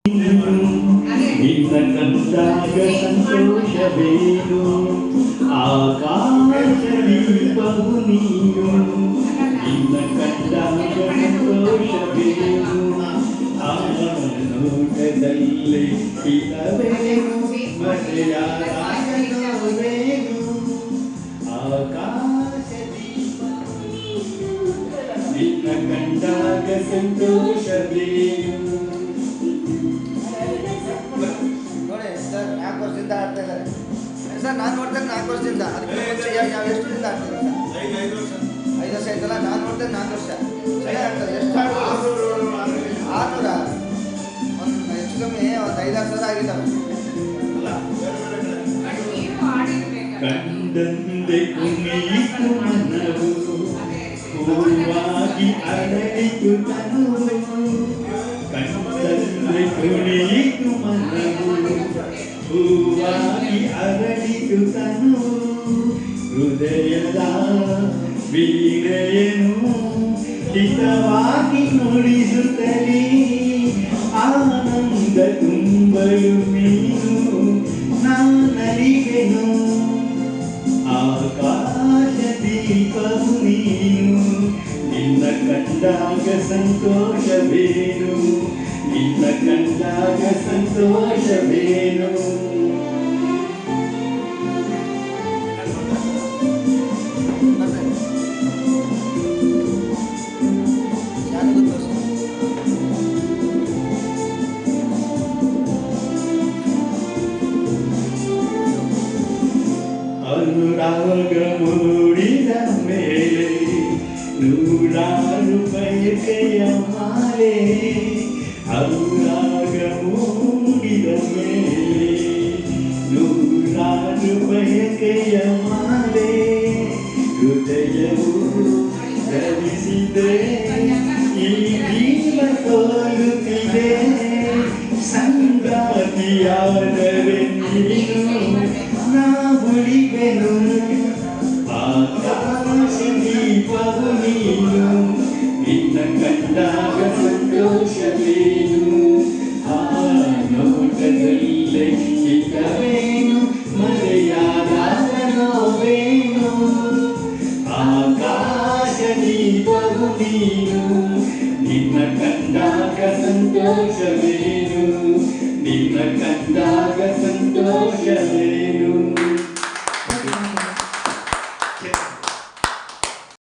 ನಿನ್ನ ಕಂಡಾಗ ಸಂತೋಷವೇನು ಆಕಾಶ ದೀಪವು ನೀನು ನಿನ್ನ ಕಂಡಾಗ ಸಂತೋಷವೇನು ಆ ನೋಟದಲ್ಲಿ ಇಲ್ಲವೇನು ಮರೆಯಾಗವೇನು ಆಕಾಶ ದೀಪವು ನಿನ್ನ ಕಂಡಾಗ ಸಂತೋಷವೇನು. ಸರ್ ನಾನು ನೋಡ್ತೇನೆ 4 ವರ್ಷದಿಂದ ಅದಕ್ಕೆ ಮುಂಚೆ ಯಾವ ಎಷ್ಟು ದಿನ ಆಗ್ತದೆ ಸರ್ 5 ವರ್ಷ ಆಯ್ತಲ್ಲ ನಾನು ನೋಡ್ತೇನೆ 4 ವರ್ಷ ಚೆನ್ನಾಗಿ ಆಗ್ತದೆ ಎಷ್ಟು ಆಡ್ಬೋದು 600 ಒಂದು ಹೆಚ್ಚು ಕಮ್ಮಿ ಒಂದು 5-6 ಸಾವಿರ ಆಗಿದ್ದಾವೆ ಕಂಡಂದೆ ಕುಣಿಯಿತು ಮನವು ಹೂವಾಗಿ ಅರಳಿತು ತನುವು ಕಂಡಂದೆ ಕುಣಿಯಿತು ಮನವು ಹೂವಾಗಿ ಅರಳಿತು ತನುವು ಹೃದಯದ ವೀಣೆಯನ್ನು ಹಿತವಾಗಿ ನುಡಿಸುತ್ತಲೇ ಆನಂದ ತುಂಬಲು ನೀನು ನಾನರಿವೆನು ಆಕಾಶ ದೀಪವು ನೀನು ನಿನ್ನ ಕಂಡಾಗ ಸಂತೋಷವೇನು ನಿನ್ನ ಕಂಡಾಗ ಸಂತೋಷವೇನು. ಅನುರಾಗ ಮೂಡಿದ ಮೇಲೆ ನೂರಾರು ಬಯಕೆಯ ಮಾಲೆ ಅನುರಾಗ ಮೂಡಿದ ಮೇಲೆ ನೂರಾರು ಬಯಕೆಯ ಮಾಲೆ ಹೃದಯವು ಧರಿಸಿದೆ ಈ ಜೀವ ತೋರುತ್ತಿದೆ ಸಂಗಾತಿಯಾದರೆ ನೀನು ನಾ ಉಳಿವೆನು ಆಕಾಶ ದೀಪವು ನೀನು ನಿನ್ನ ಕಂಡಾಗ ಸಂತೋಷವೇನು ಆ ನೋಟದಲ್ಲೇ ಇಲ್ಲವೇನು ಮರೆಯಾದಾಗ ನೋವೇನು ಆಕಾಶ ದೀಪವು ನೀನು ನಿನ್ನ ಕಂಡಾಗ ಸಂತೋಷವೇನು ನಿನ್ನ ಕಂಡಾಗ ಸಂತೋಷವೇನು.